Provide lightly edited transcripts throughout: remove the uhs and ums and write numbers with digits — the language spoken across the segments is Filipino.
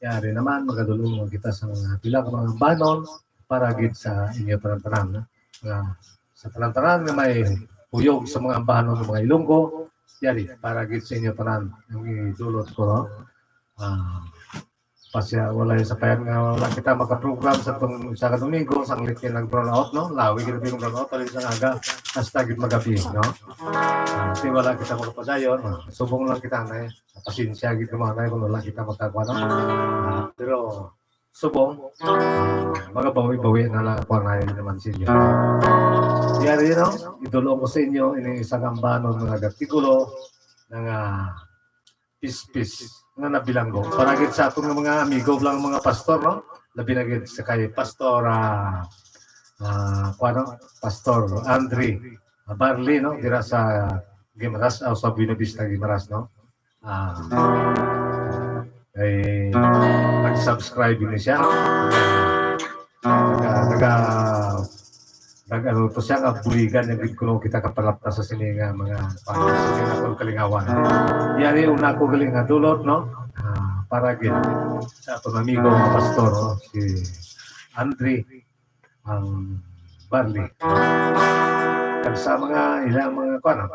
Yari naman, magadulungan kita sa mga pila ka mga banon para gid sa inyo tanan-tanan. Sa tanan-tanan nga may huyog sa mga banon ng mga Ilonggo, yari, para gid sa inyo tanan. Yung idulot ko, no? Pasya wala yung sapayan nga wala kita makaprogram sa sa Domingo sa litin ng brownout, no? Lawi kita yung brownout alin sa aga hasta gid magabi, no? Kasi wala kita makapadayon, subong lang kita na pasensya gid kumanay kung wala kita magkagawa, no? Pero subong magabawi-bawi na lang ako na naman sa inyo. Yari, no? Idulong ko sa inyo ini isang ambanon mga gatigulo ng pispis nga nabilanggo. Paragid sa atong mga amigo lang mga pastor, no? Labi na gid sa kay Pastor Pastor Andre Barley, no? Dira sa Gimaras o sa Buena Vista Gimaras, no? Nag-subscribe din siya. Nag-ano to siya nga buligan yung kuno kita kapalapta sa sininga mga sininga kong kalingawan. Yari una ko galing nga dulot, no? Para gid sa atong amigo nga pastor, no? Si Andre Barley. Kag sa mga ilang mga kuan,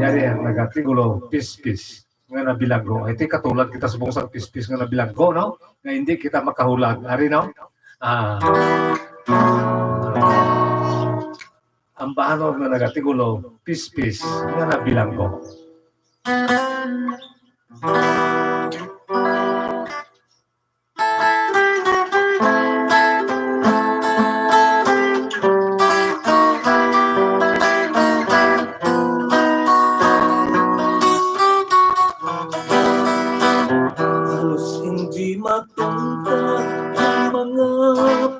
yari ang nagatigulo pispis nga nabilanggo. Iti katulad kita subong sa pispis nga nabilanggo, no? Nga hindi kita makahulag. Ari, no? Ang bahanog na nagatigulo, pispis nga nabilanggo. Halos hindi matungkad ang mga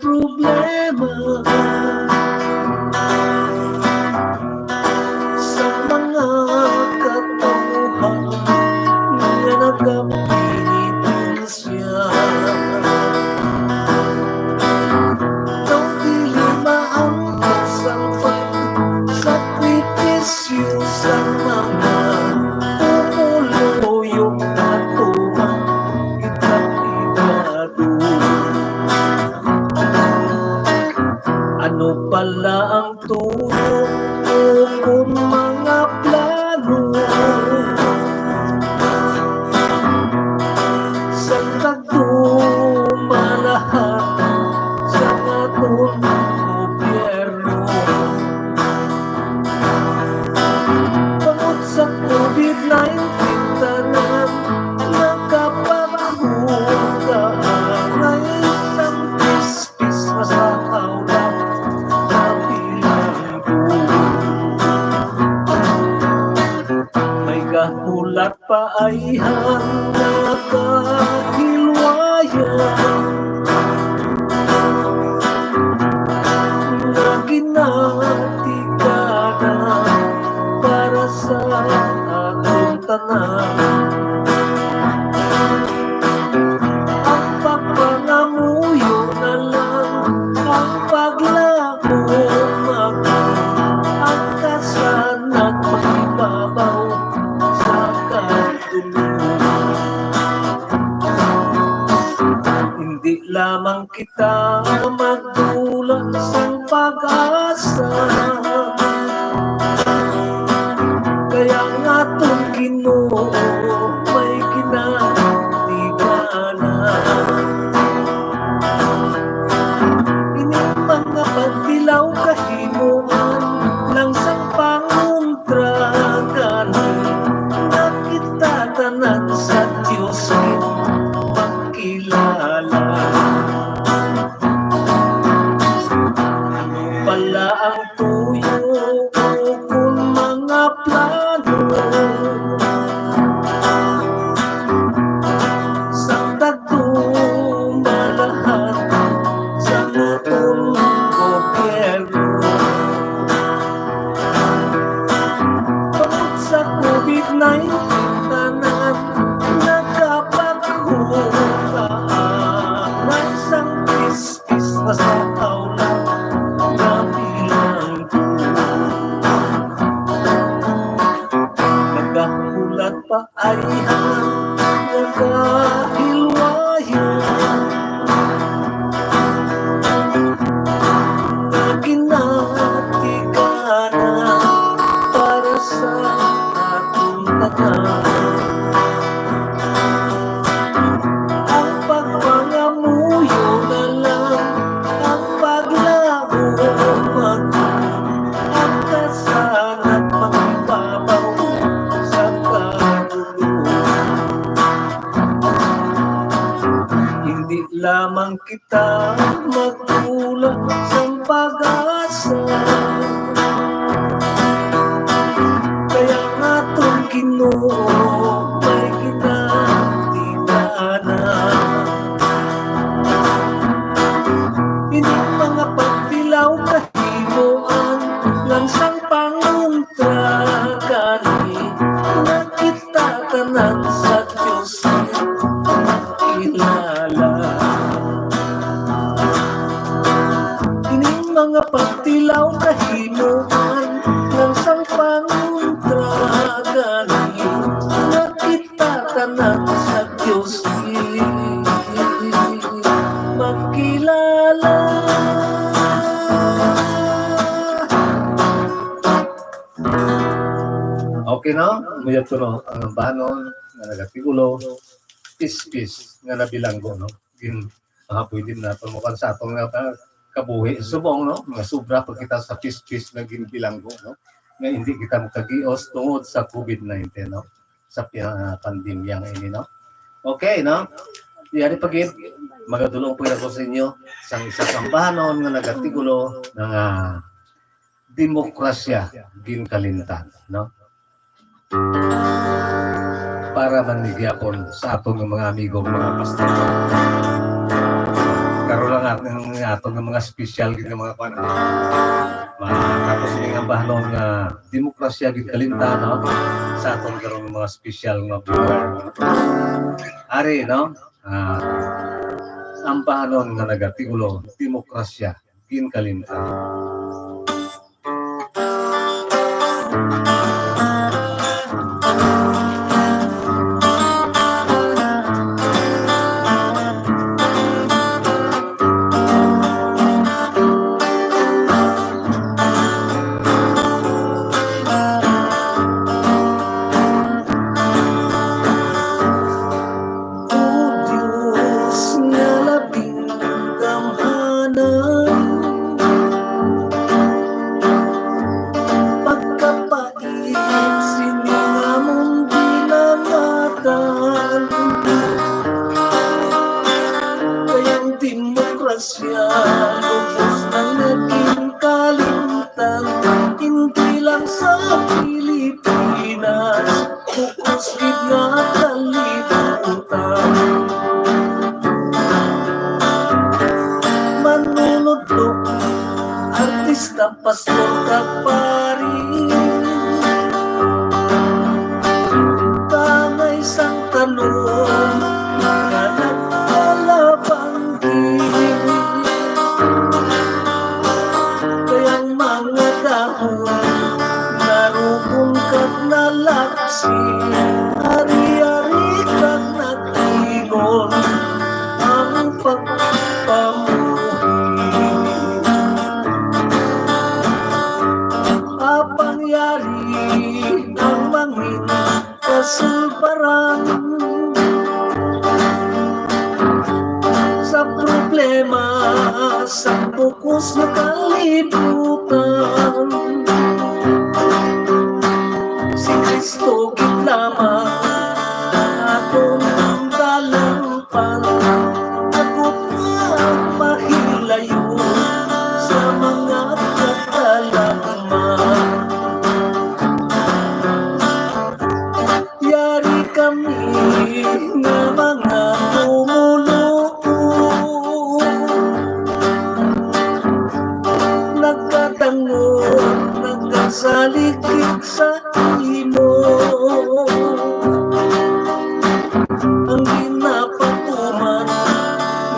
problema sa mga katauhan na nagapinitin siya. Nang dilima ang pagsalpag, sakripisyo sa mga umuluyong natuman, ikat-ikado. Ano pala ang tulong kung mga plano sa tagdumalahan sa atong gobyerno? Bangod sa COVID-19 tanan nakaparamudaan ay isang pispis na sa aula nabilanggo. May gahulat pa ay nakahilwayan na ginatiganan para sa atong tanan. Ang pagpangamuyo na lang ang paglago ang kasanat makibabaw sa katulungan. Hindi lamang kita magdulot sa pag-asa, kaya nga itong Ginoo may kinatiganan. Ini mga pagdilaw kahimuan lang sa panguntragan na kita tanan sa Diyos magkilala. Ano pala ang tuyo kung mga plano sa tagdumalahan sa atong gobyerno? Bangod sa COVID-19 tanan nagkapag lamang kita magtulak sa pag-asa. Kaya nga itong Ginoo may kinatinanan. Hindi mga pagtilaw kahimuan langsang panguntrakan na kita tanan sa Diyos kilala. Ining mga pagtilaw kahimuan langsang panguntrakan na kita tanan sa Diyos magkilala. Okay no? Muyat ko no, ang bahanon, nga nagatigulo, pis-pis, nga nabilanggo no. Pwede din na tumukan sa atong nga kabuhi. Subong no, mga sobra pag kita sa pis-pis na ginbilanggo no. Nga hindi kita makagios tungod sa COVID-19 no. Sa pandemya ini no. Okay no? Yari pagit, magadulong po ako sa inyo sa isa kang bahanon nga nagatigulo ng demokrasya ginkalintan no. Para manigyapon sa atong mga amigo mga pastor. Karoon lang atong mga special gid mga kuan. Tapos ini nga bahanon nga demokrasya ginkalintan no? Sa atong karon mga special nga viewer. Ari no? Ang bahanon nga nagatigulo demokrasya ginkalintan. Lubos na naging kalimtan, hindi lang sa Pilipinas, bukos gid nga kalibutan. Manunodok, artista, pastor, kapari, tangay sang tanong nga nagkalabanggi. Kayang mga dahon narukong kag nalaksi, ari-ari kag nag-ingon ang pagpamuhi. Apangyari ang mangin kasulbaran sa problema sa bukos na kalibutan. Si Kristo gid lamang atong dalampan, agot nga mahilayo sa mga katalagman. Yari kami nga mga tumulong, nagkatangon, nagkasalikik sa imo. Ang ginapatuman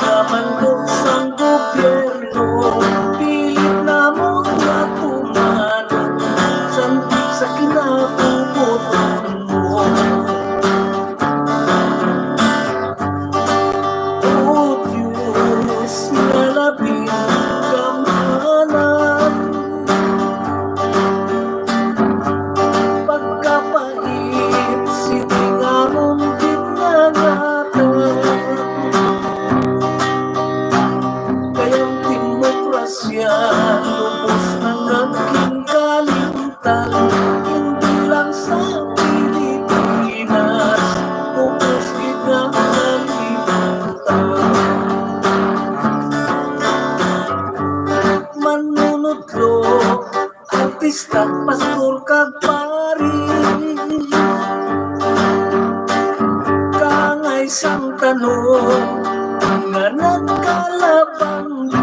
naman doon sa gobyerno, pilit na mo nga tumanan sa kinabubutan mo. O Diyos na labing kamahalan, pagkapait, siningaron din nga natin. ang tanong nga nagkalabanggi.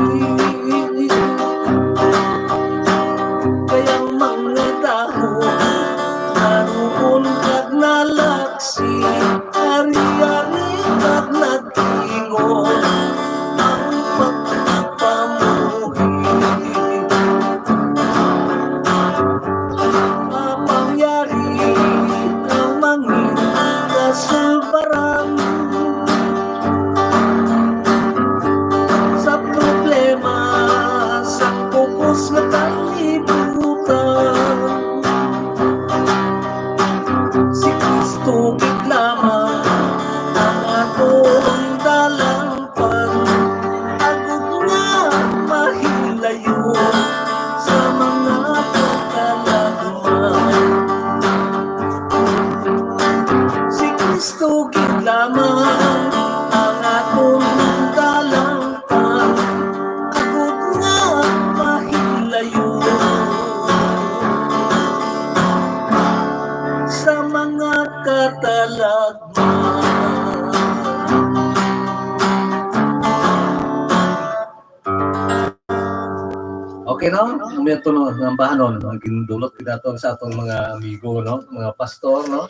Kayang mga tao naroon kag nalaksi, ari-ari kag nag-ingon ang pagpapamuhi. Mapangyari ang mangin kasulbaran sa problema sa pukos nga kalibutan. Si Kristo gid lamang ang atong dalangpan, agud nga mahilayo sa mga kakalagman. Si Kristo gid lamang ang atong dalangpan, agud nga mahilayo sa mga katalagman. Okay, no? Ito no, ng bahanon, ang ginudulot kita to sa atong mga amigo, no? Mga pastor, no?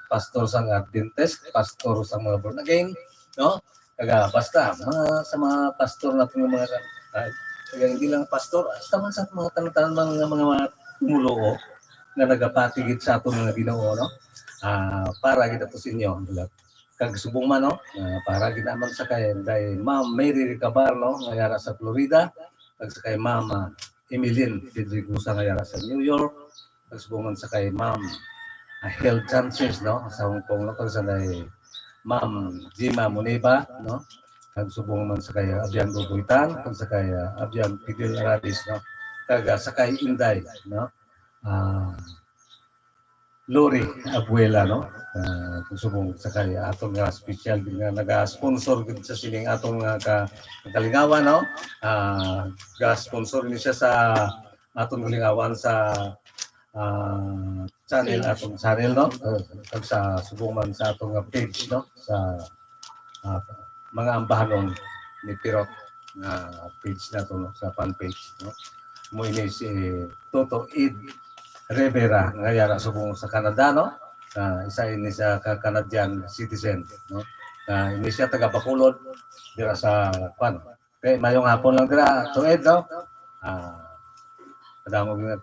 Pastor sa Adventist, pastor sa mga born again, no? Kaga, basta, sa mga pastor natin yung mga, kaga hindi lang pastor, basta man sa mga tanang mga tumulo, na nagapatigid sa atong mga Ginoo, no? Para kita to sa inyo, kag subong man, no? Para ginaman sa kay Ma'am Mary Ricabar, no? Ngayara sa Florida, kag sa kay Ma'am Emeline Pedrigosa ngayara sa New York, kag subong man sa kay Ma'am Health Chances, no? Sa Hong Kong, no? Kag sa kay Ma'am Jima Muniba, no? Kag subong man sa kay Abian Bubuitan, kag sa kay Abian Pidil Radis, no? Kag sa kay Inday, no? Lori Abuela, no? Kung subong sa kay atong nga special din nga naga-sponsor gid sa sining atong kalingawan, no? Ga-sponsor ni siya sa atong kalingawan sa channel, atong channel, no? Kag sa subong man sa atong page, no? Sa mga ambahanon ni Pirot na page na to, no? Sa fan page, no? Mo ini si Toto Id Rivera ngayara subong sa Canada, no? Isa ini sa Canadian citizen, no? Ini siya taga Bacolod dira sa pan. Okay, mayong hapon lang dira tuig, no? Kadamo gyud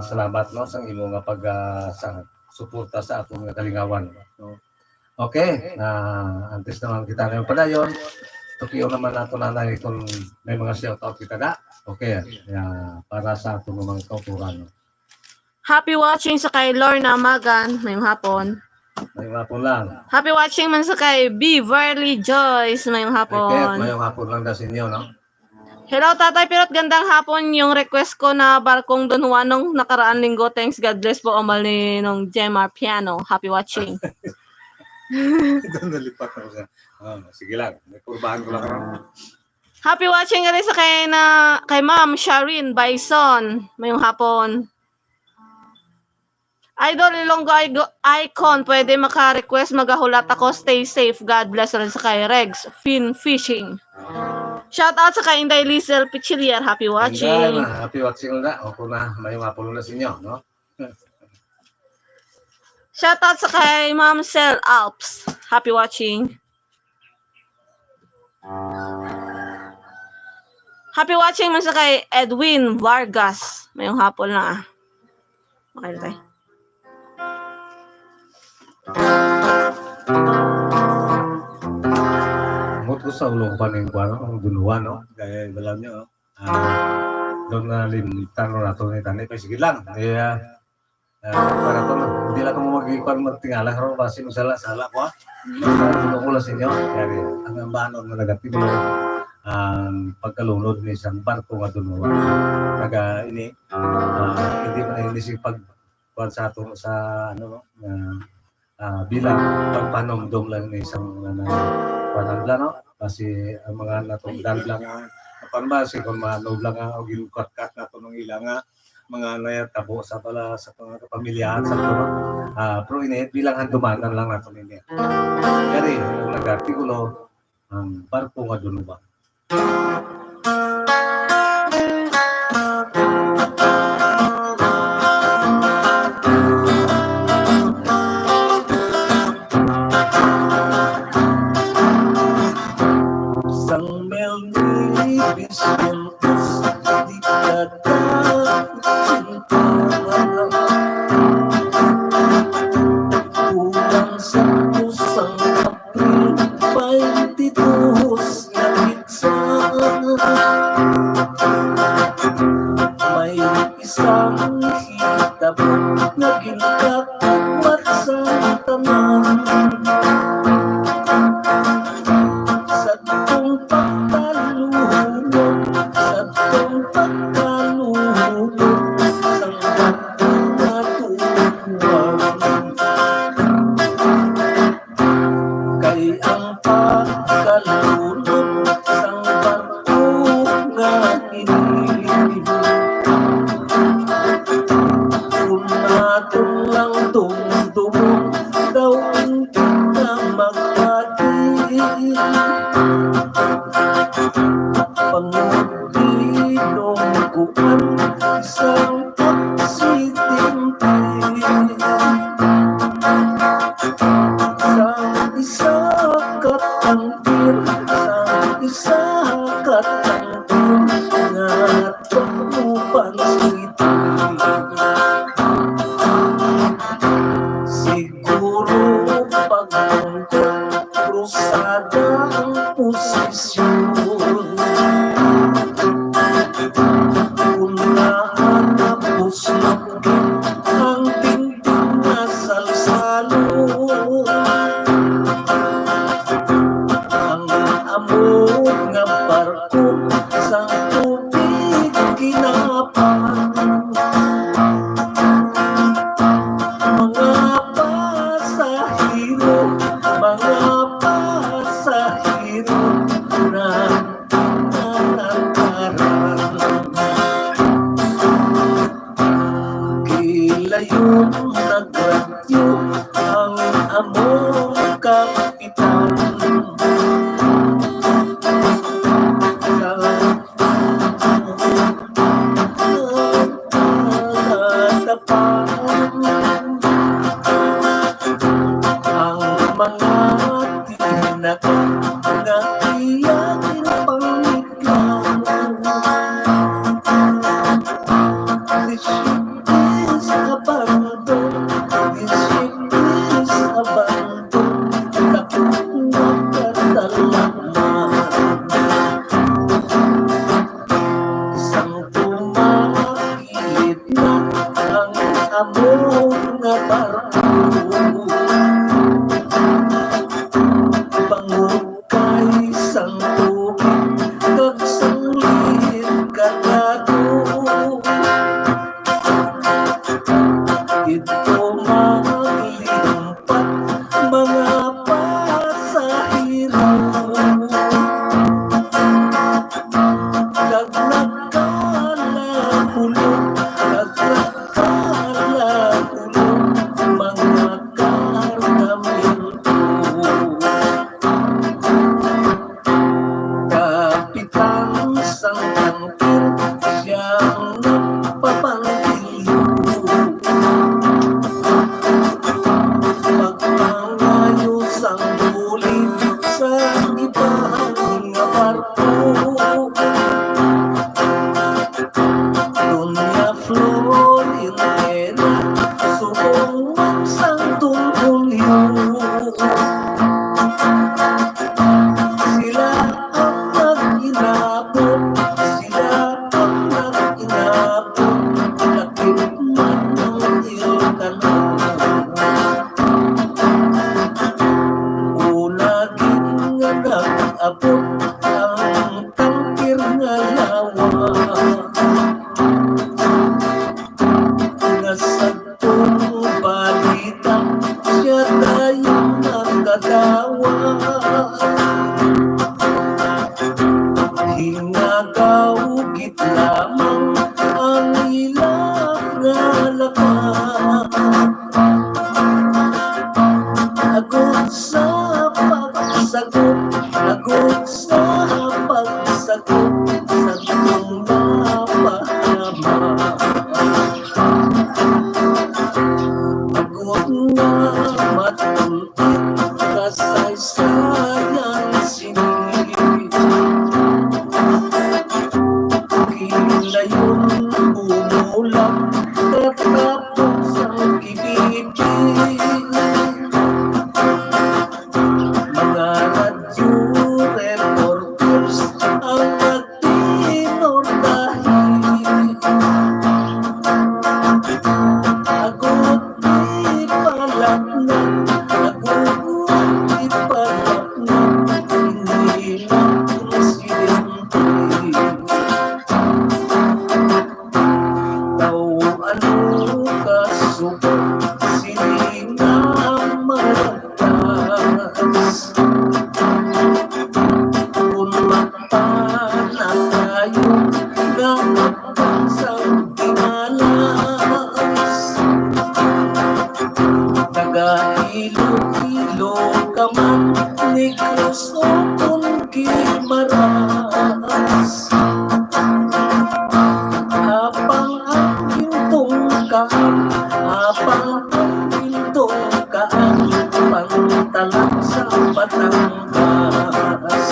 salamat, no, sa imo nga pag sa suporta sa atong nga kalingawan, no? Okay, antes naman kita na yung padayon. Tukiyo naman nato nanay kung may mga shout out kita na. Okay, para sa atong mga kauturan, no? Happy watching sa kay Lorna Magan, mayong hapon. Mayong hapon lang. Happy watching man sa kay B. Verly Joyce, mayong Okay, hapon. mayong hapon lang daw sa inyo, no? Hello Tatay Pirot, gandang hapon. Yung request ko na barkong Don Juanong nakaraan linggo. Thanks, God bless po. Amal ni nung Gemma Piano. Happy watching. Doon nalipat ako sa... sige lang, may kurbahan ko lang. Happy watching rin sa kay Ma'am Sharin Bison, mayong hapon. Idol Ilonggo Icon, pwede maka-request, magahulat ako, stay safe, God bless rin sa kay Regs Fin Fishing. Shout out sa kay Inday Lizel Pichilier, happy watching. Happy watching na. O na, may mapulong na sa inyo, no? Shout out sa kay Ma'am Sel Alps, happy watching. Happy watching man sa kay Edwin Vargas, mayong hapon na. Okay na tayo. Amot ko sa ulong paning kuwano, ang duluan, no? Gaya yung alam nyo, doon na limtan mo na ito ni Tanay. Pero sige lang, para ito na. Hindi lang kung mag-ipan magtingala, karoon kasi masala-sala ko, ha? Tulong ko lang sa inyo. Kaya ang ambanon na negatibo, ang pagkalunod ni isang barko nga duluan. Kaga ini, hindi pa na hindi pagkuhan sa ito sa, ano, bilang pagpanomdom lang ni isang panangla, no? Kasi ang mga natungdan lang, panbasi kung manog lang o ginukat-kat na ito ng ilang mga nayatabo sa pala sa mga kapamilyahan sa tuno. Pero ini bilang handumanan lang nato ini. Kaya ang nag-artikulo ang barko nga dunuba. Sang melibis mentus di kata cinta, bulan 1 sang April 22 nagigsa. May isang hitabo naging kakwat sa tanan. Sa tong pagkalulog, sa tong pagkalulog, sang batong natutuwag. Kay ang pagkalulog, sang batong nga inilib. Kung natong lang tumdumong, daw hindi na magpatid. Pangudinong kuwan, isang aksidente. Sang isa katangkir, sang isa katangkir, nga tumupan siti. Siguro pagtungkol, krusada ang posisyon. Kung nahanapos maging ang tingting na salsalo, ang amog nga barko sa tubig kinapan. Mga pasahero, mga pasahero na nanakaran. Kilayon nagradyo ang among kapitan. Ang mga tinaka na iyakin pangitlang. This ship is abandoned, this ship is abandoned, takot na katalaman. Sang tumakit na ang among nga barko, pangukay sang tubig kag sanglit kalago. Ito maglilimpat mga pasahero, kag nagkalahulog, kag nagkalahulog, mga kargamento. Kapitan sang tangkir, siyang nagpapangkilyo. Pagpangayos ang huli sa ibang nga barko, Doña Florinela, subong sang tungkulyo. Sila ang nag-inabot, sila ang nag-inabot, lakip man ang ilkanon. Unagin nga nag-abot ang tangkir nga lawa, nga sagtong balita siya tayong nakagawa. Hingagaw git lamang ang ilang Agod sa pagsakot sa iyong napahama. Agod na matulid kasaysayan sinig. Kilayon bumulang katapos ang kibibig. Mga radyo reporters ang nagtinor dahil agod di palaknan, agod di palaknan, hindi ng presidente. Tao ano kasubok, sining na malagkas. Kung mapana tayo, gagawin sa pinalas. Taga-ilo-ilo ka man, Negros o Maras. Apang ang pintong kaan, apang ang pintong kaan, pantalang sa Batangas.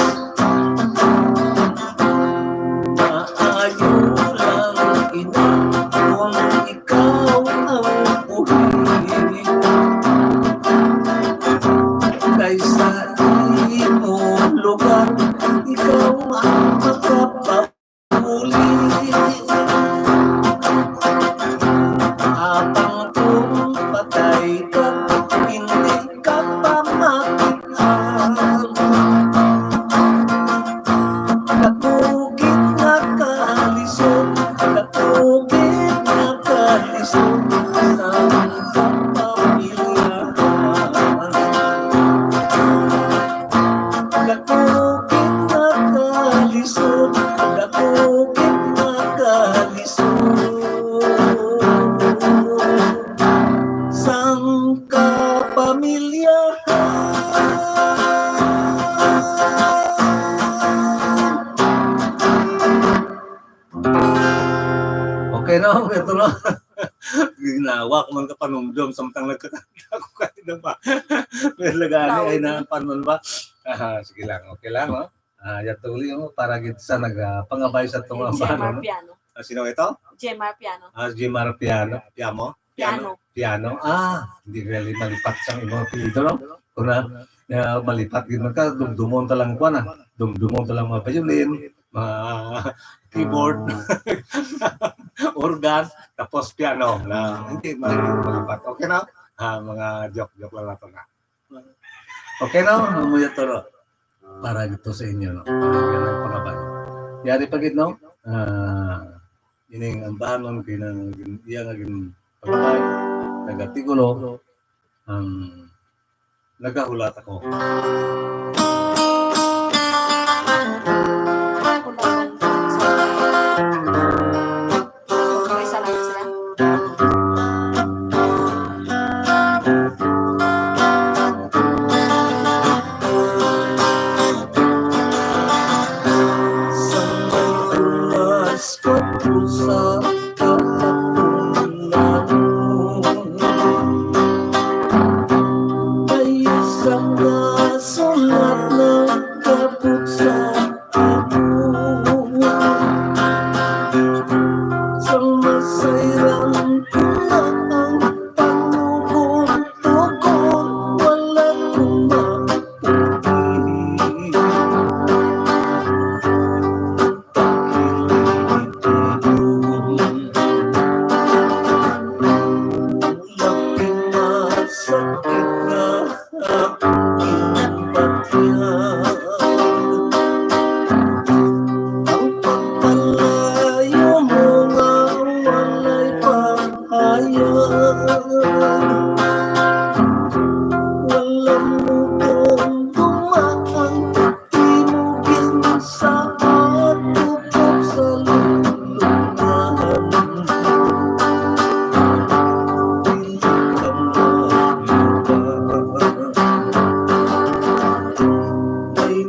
Maayo lang ina kung ikaw ang buhay, kaysa imo lugar, ikaw ang makapahuli. Habang kung patay ka, hindi ka pa makitaan. Katugit na kalisod, katugit na kalisod sa kapamilyahan. Katugit na kalisod, katugit na kalisod sang kapamilyahan. Okay na, ito na. Ginawa ko man ka panumdum, samtang nagkakanta ko kahit na ba. May lagani ay na panon ba? Sige lang, okay lang. Oh. Yatuli mo, para sa nagpangabay sa itong Jemar ano. Piano. Sino ito? Jemar Piano. Jimar Piano. Piano? Piano. Hindi really malipat siyang ibang apelido, no? Kung na malipat, gano'n ka, dumdumon talang ko na. Dumdumon talang mga violin, mga keyboard, organ, tapos piano. Na, hindi malipat. Okay na? Mga joke lang nato na. Okay na? Umuya to, no? Para dito sa inyo, no? Para yan ang pangabay. Yari pagid, no? Ining ambahan nun, iya nga gin pagkabay, nagatigulo, nagahulat ako. Isa lang sila. Sa may oras ko sa kahapunan mo, ay isang nasulat na kaput sa imo. Sa masayran ko na ang pagtugon-tugon, walang kumaputi. Laking masakit na aking batyan. Ang pagpalayo mo nga walay pahayag. Walang mutong dumaan, tinugin sa atupok sa lulungan. May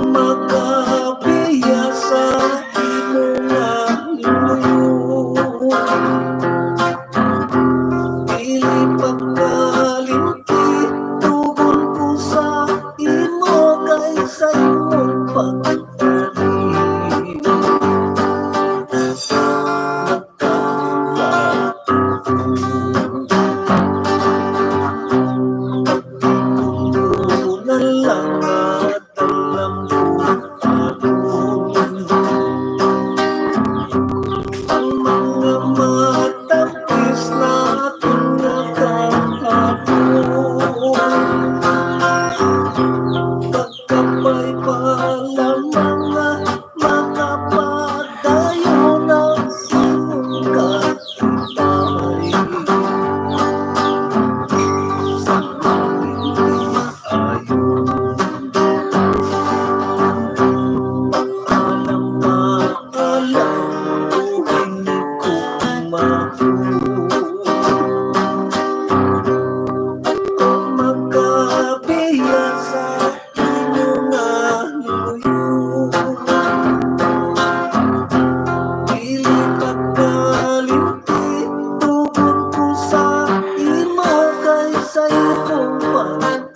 Magabiya sa imo nga luyo, dili pagkalimti, tugon ko sa imo kaysa imong pagdali. Na lang at alam ko ang mga matapis natin na kahapon. Pagkapay pa lamang na makapadayo ng imong kapitay. Sa aking ayon, paalam hindi ko magabiya sa imo nga luyo, dili pagkalimti, tugon ko sa imo kaysa imong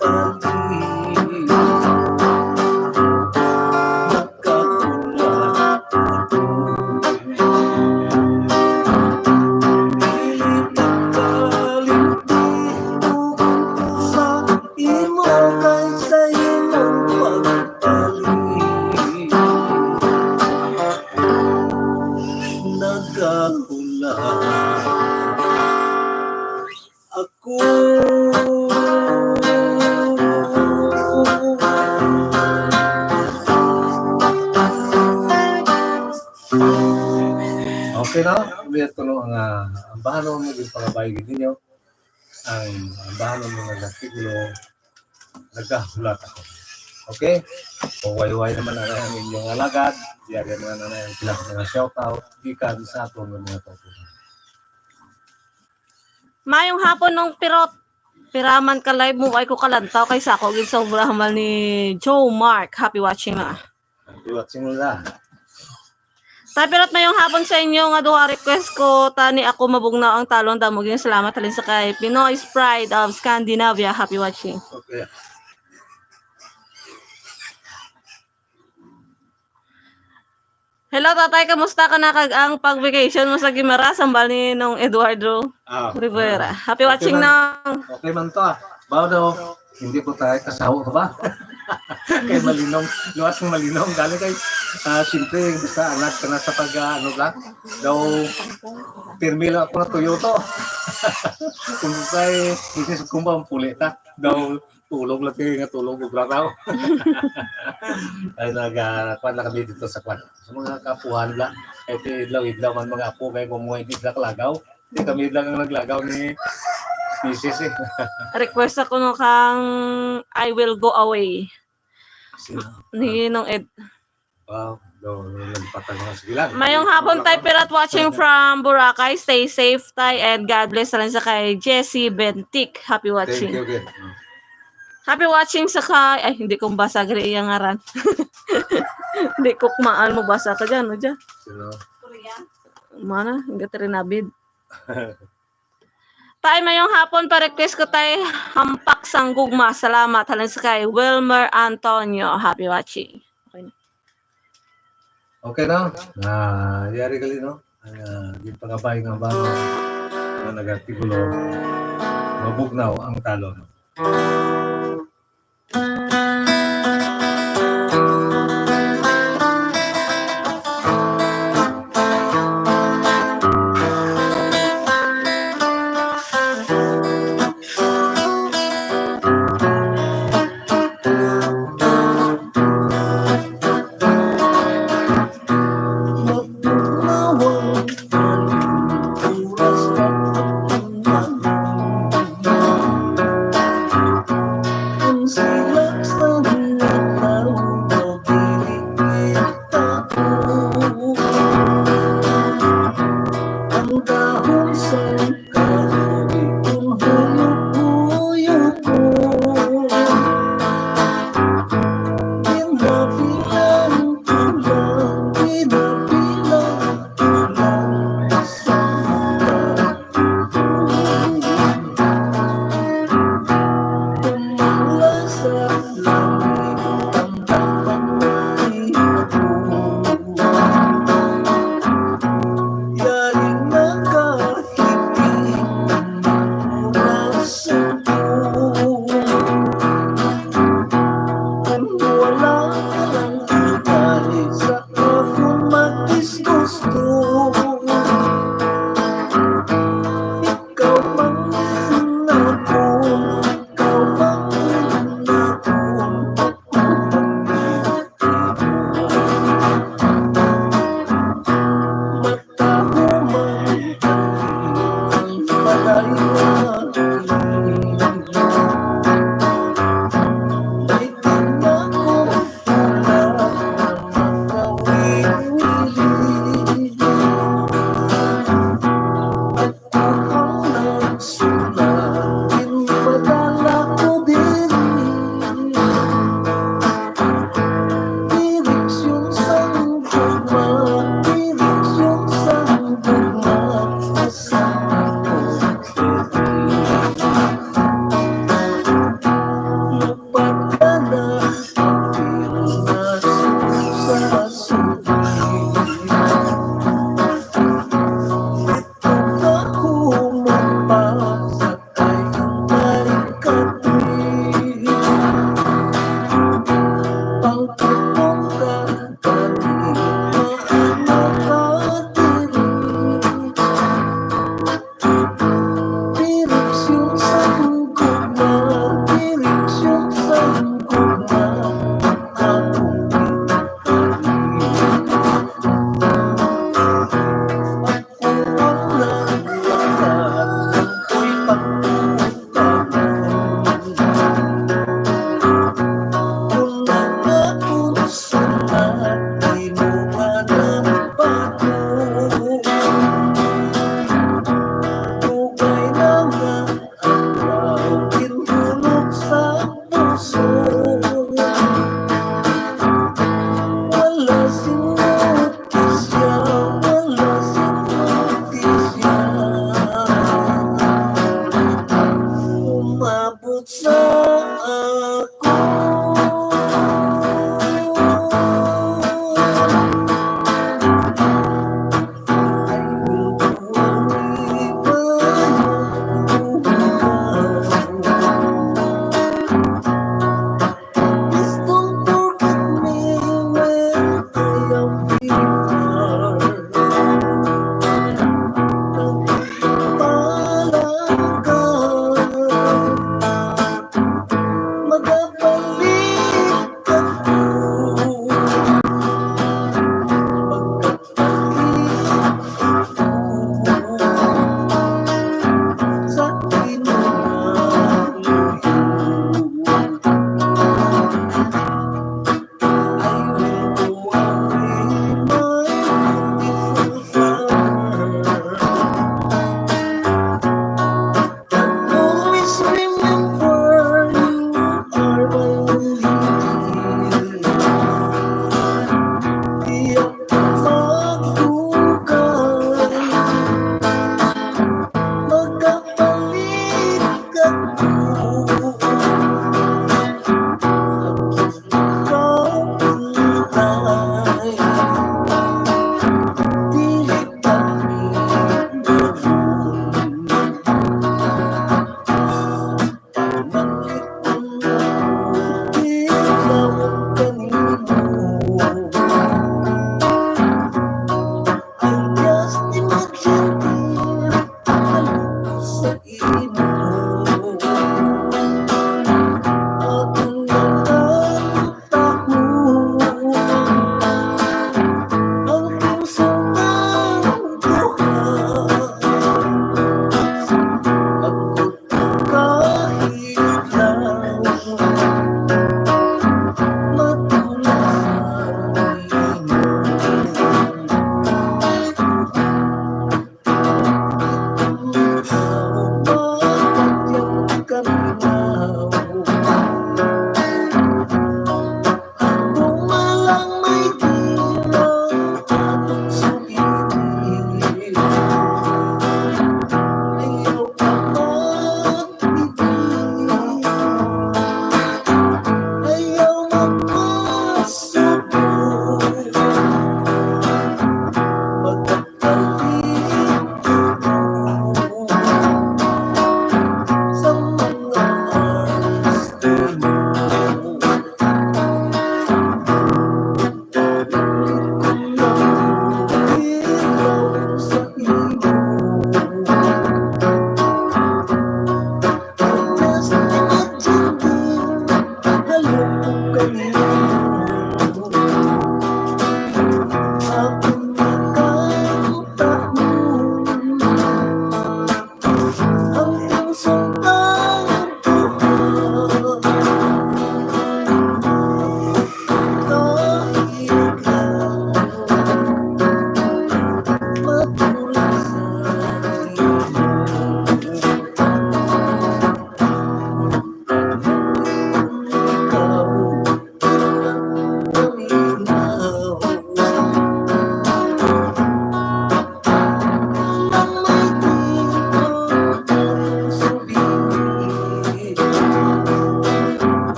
pagpali. Nagkahulat ako, dili pagkalimti, tugon ko sa imo kaysa imong pagpali. Nagkahulat ako. Okay na, ito no ang bahanon mo din pangabayagin ninyo. Ang bahanon mo ng artikulo, nagkahulat ako. Okay? O wayway naman ang inyong alagad, diyagan naman na ang kilang mga shoutout, gikan sa ato ng mga tautunan. Mayong hapon nung pirot. Piraman ka live mo ay ko kalantaw kay sako gid sa obrahamal ni Joe Mark. Happy watching na. Iwatsin mo na. Tay pirot mayong hapon sa inyo nga duha request ko tani ako mabugnaw ang talon damo gyud salamat halin sa kay Pinoy's Pride of Scandinavia. Happy watching. Okay. Hello tatay, kamusta ka na kag ang pag-vacation mo sa Guimaras sambal ni nung Eduardo Rivera. Happy watching na. Okay man to. Bao daw, hindi po tayo kasawa ka ba? Kay malinong, luwas ng malinong. Galing kay, siyempre, basta anak ka na sa pag, ano lang, daw, pirmi lang ako na tuyo to. Kung sa'y, hindi sa kumbang pulita, daw, tulong lang kayo nga tulong ko raw. Ay nagkuhan na kami dito sa kwan. Sa mga kapuhan lang, kahit idlaw man mga apo kayo kung mga hindi sila kalagaw. Hindi kami lang ang naglagaw ni Mrs. eh. Request ako no kang I Will Go Away. Sino? Ni nung Ed. Wow, daw nagpatag na sila. Mayong hapon tay pirat watching from Boracay. Stay safe tay and God bless rin sa kay Jessie Bentik. Happy Thank watching. you again. Happy watching sa kay ay hindi ko basa gari iyang ngaran. Hindi ko maan mo basa ka dyan, no dyan. Sino? Mana, hindi ka rin nabid. Tay mayong hapon pa request ko tay hampak sang gugma. Salamat halin sa kay Wilmer Antonio. Happy watching. Okay na. Okay na. Yari gali no. Yung pangabay nga ba na nag-artikulo mabugnaw ang talon. na ako.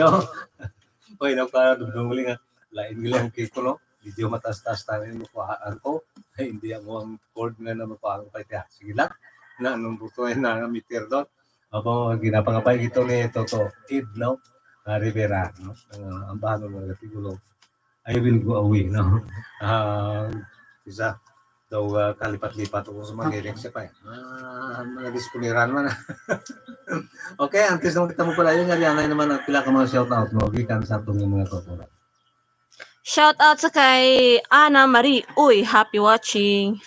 no? Oy, nagpa-dugdong nga. Lain nila ang kiko, no? Video mataas-taas tayo yung makuhaan ko. Ay, hindi ako ang cord na makuhaan ko. Kaya, sige lang. Na, anong buto na meter doon. Ako, ginapangapay ito ni Toto Id, no? Rivera, no? Ang bahano ng gatigulo. I will go away, no? Isa, daw kalipat-lipat ako sa mga lyrics siya pa eh. Mga disponiran man. Okay, antes naman kita mo pala yun, Ariana naman ang pila ka mga shoutout mo, gikan sa itong mga toto. Shout out sa kay Ana Marie. Uy, happy watching.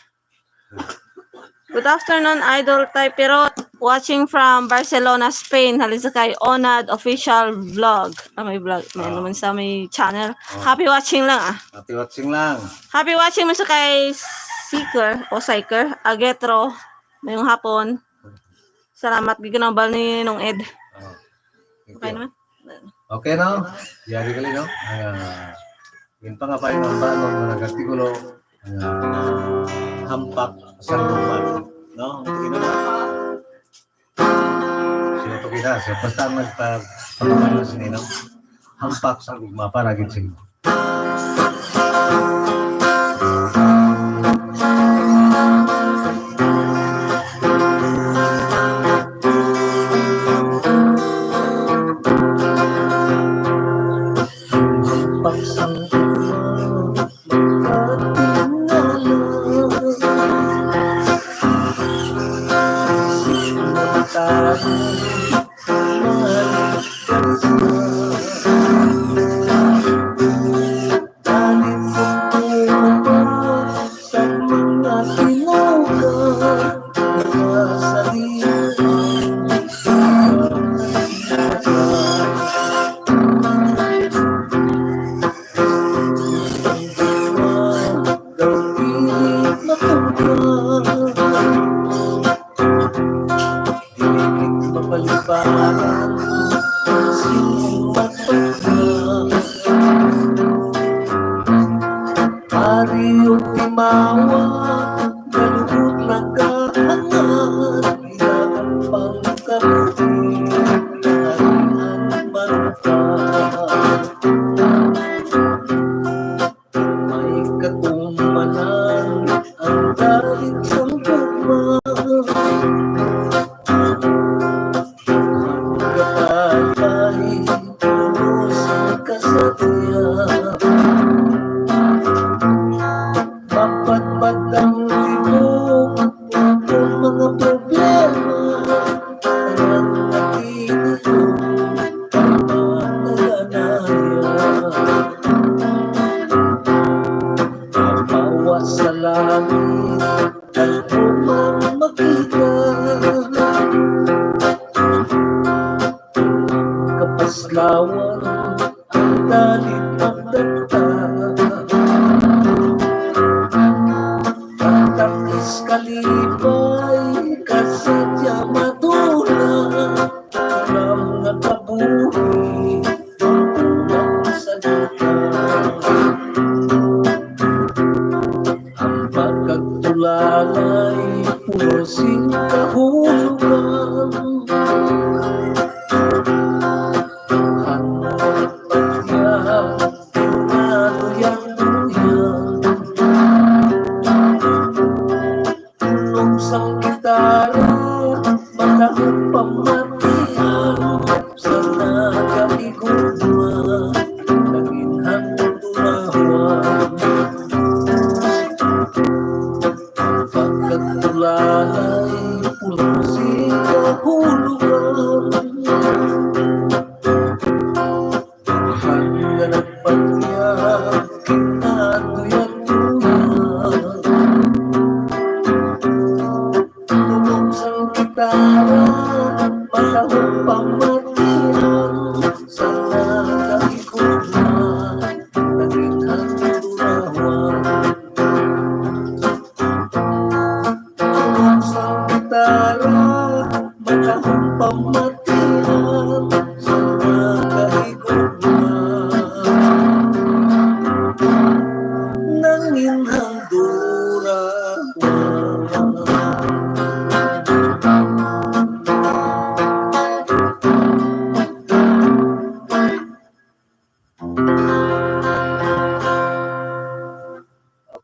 Good afternoon, Idol Typerot. Watching from Barcelona, Spain. Halin sa kay Onad Official Vlog. May vlog. May naman sa may channel. Happy watching lang Happy watching lang. Happy watching mo sa kay Seeker. Agetro. Ngayong hapon. Salamat. Giginambal ni Nong Ed. Thank Okay you. naman? Okay no? Yari ka no? Yun pa nga pa yung mga nag-artikulo. Hampak sa lupa. No? Okay na. Sino to kita? So, basta nagpapatuman na sinino. Hampak sa lugma para ginsing.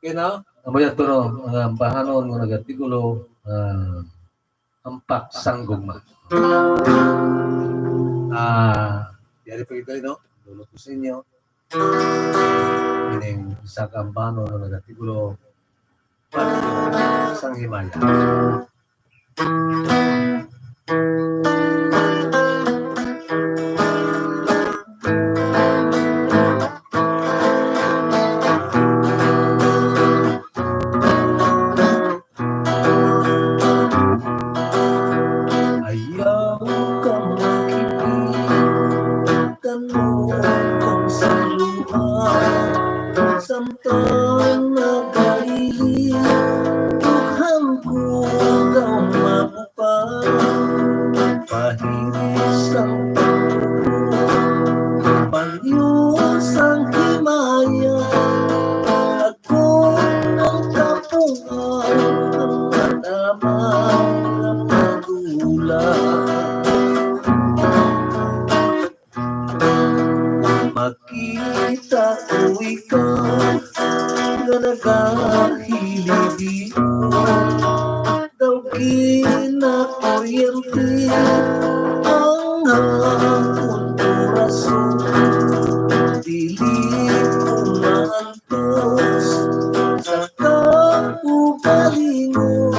Okay na? Amaya ito no, ang bahanon ng nag-artikulo, hampak sanggugma. Yari pa ito, no? Dulo ko sa inyo. Meaning, isang bahanon ng nag-artikulo, isang himaya. Samtang nagaili Tuhan ko daw mapupag Pahis ang pagpupo Palyos ang himaya Ako ang kapungan Ang matamang ng magulang Makita ko ikaw na nagahilidi daw kinakuryente ang hapon orason dili ko maantos sa kaugalingon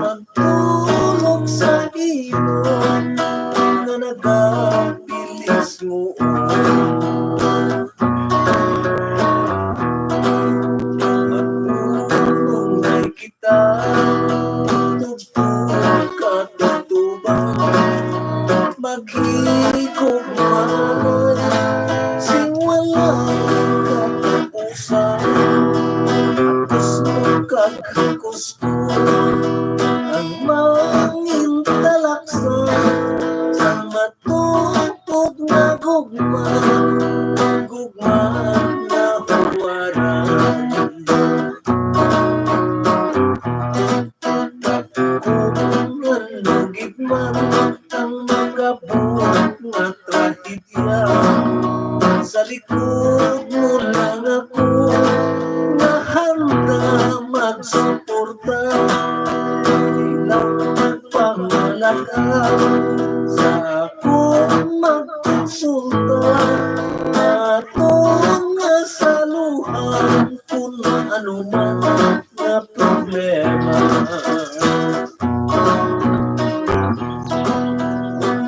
magtulog sa imo na nagapilis mo Matulong ay kita Tugtog katutuban Maghigog manay Siwalang katapusan Gusto kagkusko Ang mangintalaksan Sa matutog na gugma Gugma na huwaran Kung nalugit man ang mga buhat nga trahedya Sa likod mo lang ako na handa magsuporta Ilang pangalakal sa akong magkonsulta Atong saluhan kung ano man na problema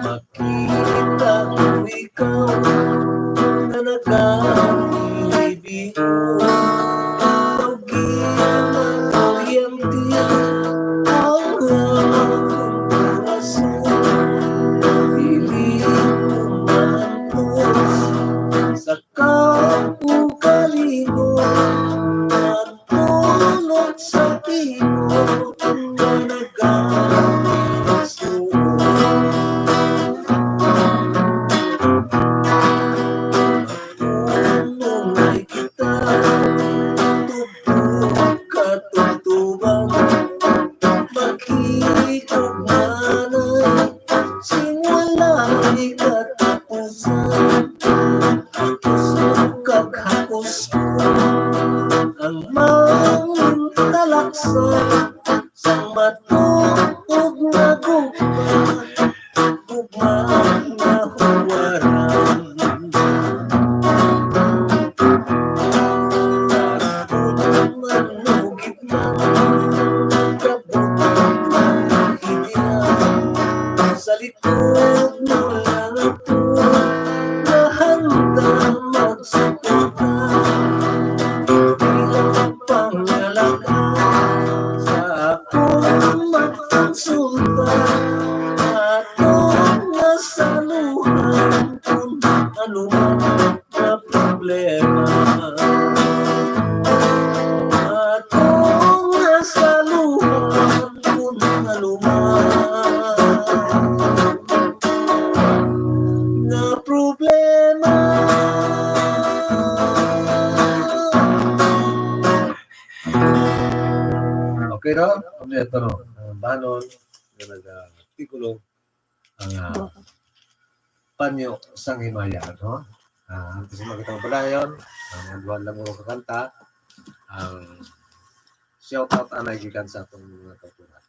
Makita ko ikaw na nagahilibig Daw ginakuryente ang hapon orason Dili ko maantos sa kaugalingon Matulog sa imo na nagahilibig Matulong ay kita Tugtog katutuban Maghigog manay Singwalay katapusan Gusto kaghakos ko Ang mangintalaksan Sa matutog na gugma Gugma na huwaran Manugit man Kabot ang hidiyan Sa likod mo lang ako Na handa magsuporta Bilang pangalakal Sa akong magkonsulta Atong nasaluhan Kung ano man na problema Atong nasaluhan Kung ano man na problema Okay no? Ano ito no? Banon na nag-artikulo ang panyo sang himaya no? Antes mo kita padayon ang duwan lang mo kakanta ang shout out anay gikan sa atong mga kauturan.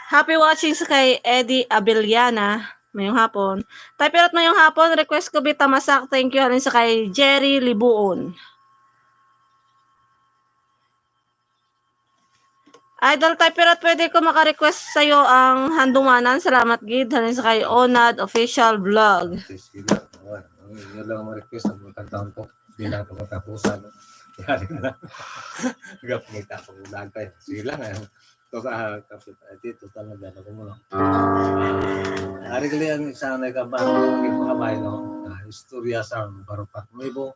Happy watching sa kay Eddie Abeliana. Mayong hapon. Typirot mayong hapon. Request ko bita masak. Thank you. Halin sa kay Jerry Libuon. Idol Typirot, pwede ko maka-request sa'yo ang handumanan. Salamat gid. Halin sa kay Onad Official Vlog. Sige lang. Yun lang ang request ang mga taon ko. Hindi na ito katapusan. Yari na lang. Gapangita ko ulan tayo. Sige lang. Kapit dito talaga ako mo. Ari kali ang isa na kabang ng mga bahay no. Istorya sa barupak mo ibo.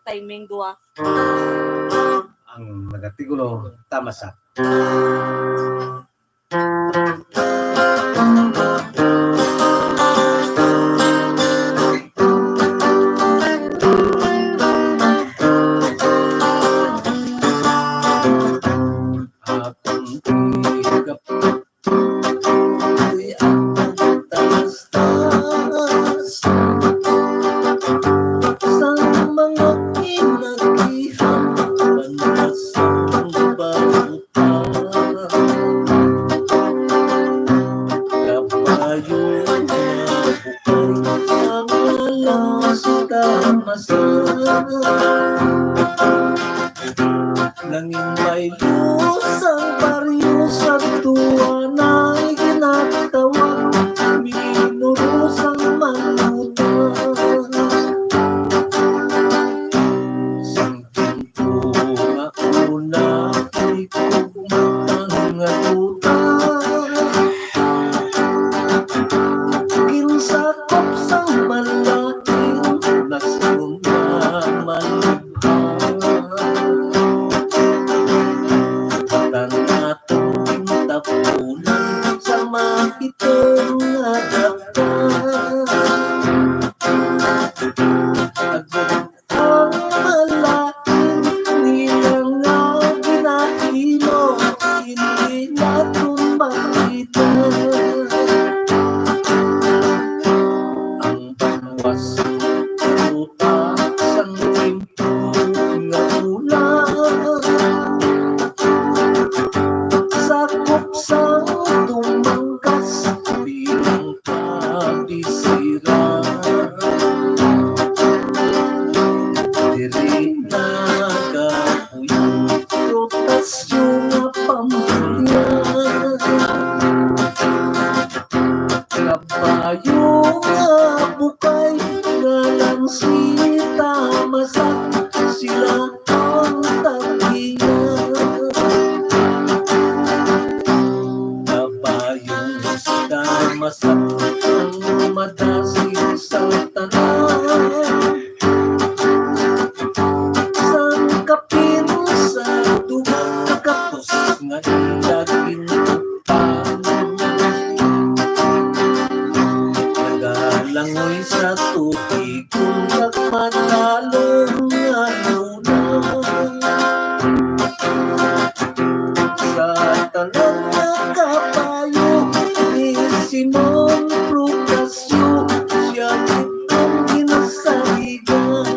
Timing dua. Ang nagatigulo tamasa. Nanging may lusang pariyo sa tuwa na iginatawag minurusang maluta sang tempo nga una ikugmatang nga tuta kinsakop sang malaking nasong nga malubha atong tapunan sa mahitong nga dapta ang malaking nilang nga ginahilo hindi natin makita ang panwas puta sang timpo nga ulan sakop sang tumangkas bilang pabisira diri nagapuyo rotasyo nga pamilya kabayo nga bukay nga lang sita masak sila ang tagiya masak ang madasig sa tanan sang kapin sa dugang kapos nga ilagin utang nagalangoy sa tubig kung nagmatalong nga lunang sa tanang nakapayo Simon Procasio siya itong ginasahigan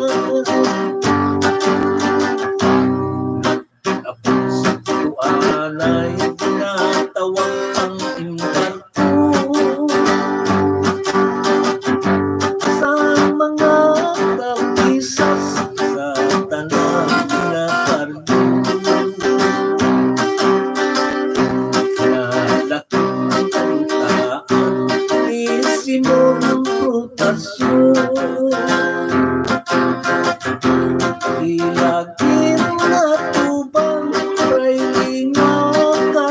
apos tuan ay ginatawang ang imbarko sa mga kapisas sa tanang na kargo Simon Procasio ilagin na tubang railing nga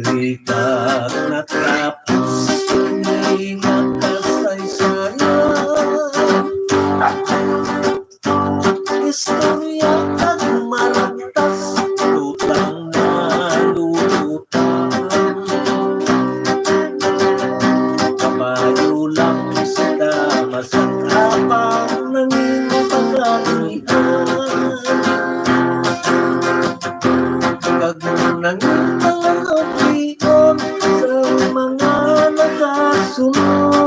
diri ka natapos hindi makasaysayan istorya at malagtas lutang na lulutang kabayo lang sila masakapang nanging pagkatian kagunang palapion sa mga nagasunod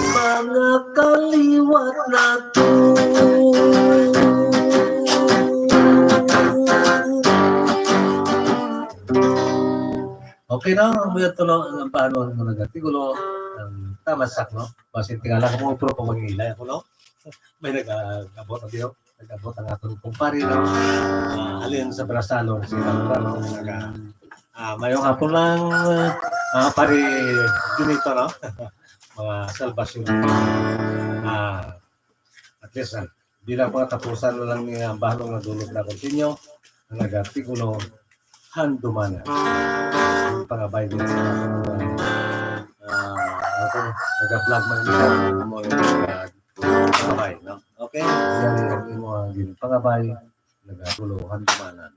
mga kaliwat na to. Okay na, may ito no, ang paano mo nagatigulo, ang tamasak, no? Kasi tingala ko mo, pero pamangilay ako, no? May nag-abot na diyo, nag-abot ang atong kumpari, no? Alin sa Brasalon, sila, no? Mayong hapon lang, pari dito, no? Mga salvation. At least, bilang pangatapusan na lang ni ang bahalong na dulog na continue, ang nag-artikulo, handumana. Ang pangabay din sa nag-vlog man nila mo yung pangabay, no? Okay? Yan yung mga pangabay, nag-artikulo, handumana.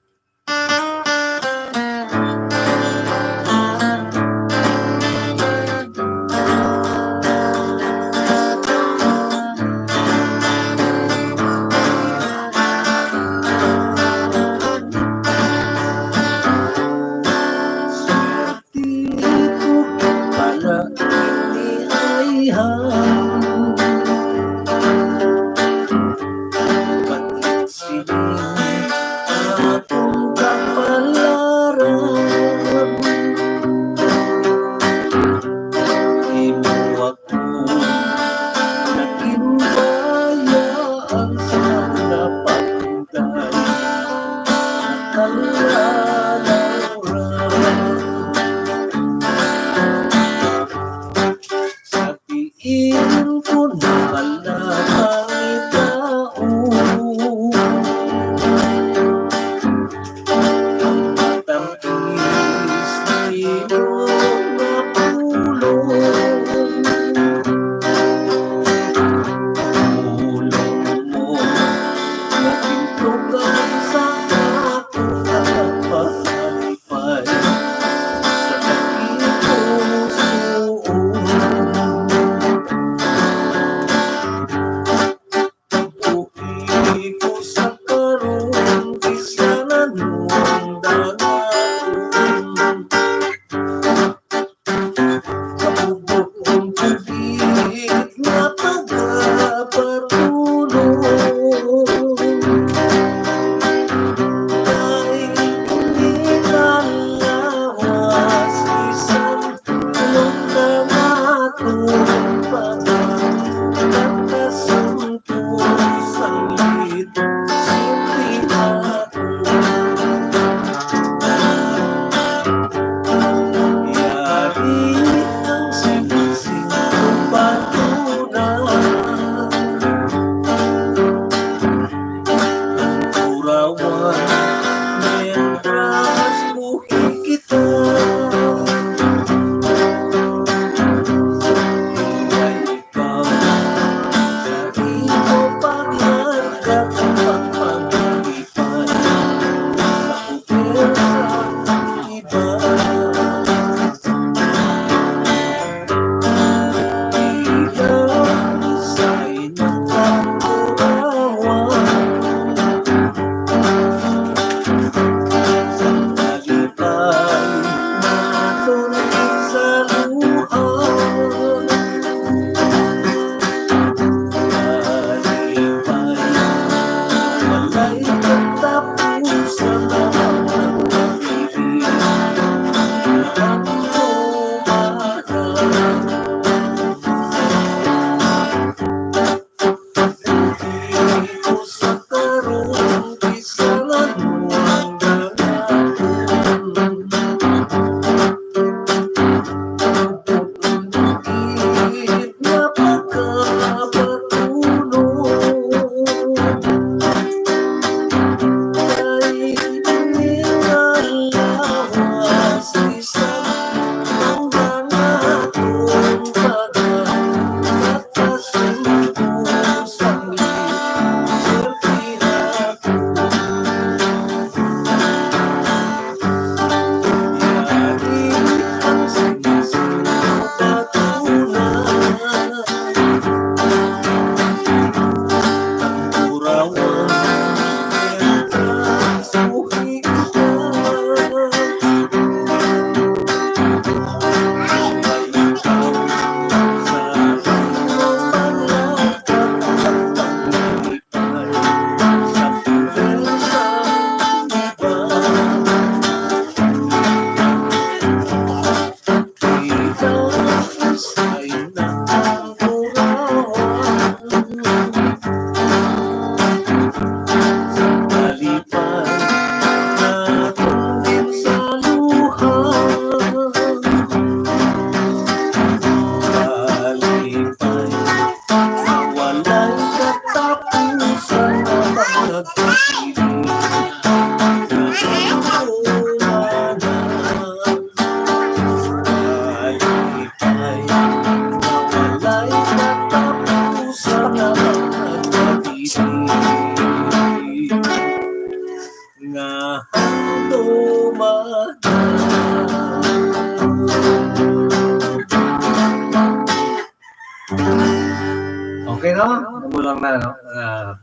Okay, no? Namulang na, no?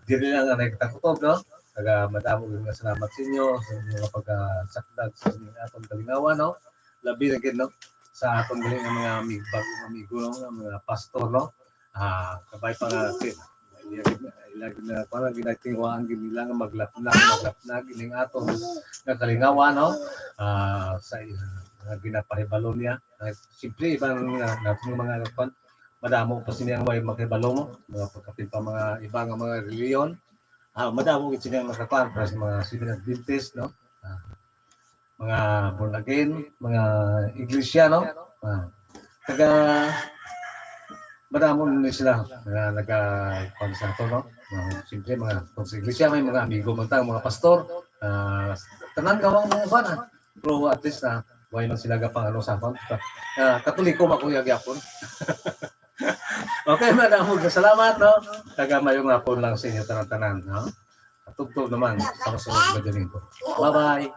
Dili lang ang nagtakutob, no? Taga madamo nga salamat sa inyo sa mga pagkasakdag sa inyong atong kalingawan, no? Labi na gid, no? Sa atong galing ng mga amigo, no? Mga pastor, no? Kabay pa natin. Ilagi na parang ginatingwaan nila nga maglapnag ining atong kalingawan, no? Sa ginapahibalo niya. Simple ibang mga madamo pa siniyang way makibalo mo, mga pagkapit pa mga ibang mga reliyon. Madamo gid siniyang nakakuan para sa mga Seventh Adventist, no? Mga born again, mga iglesia, no? Taga madamo ni sila nga nagkuan sa ato, no? Siyempre mga kung sa iglesia may mga amigo man tang mga pastor. Tanan gawang mga kuan, pero at least way man sila gapang ano sa akon. Katoliko makuya gyapon. Okay, madamo salamat, no? Taga mayong hapon lang sa inyo tanan-tanan, no? Tugtog naman sa kasunod na domingo. Bye-bye.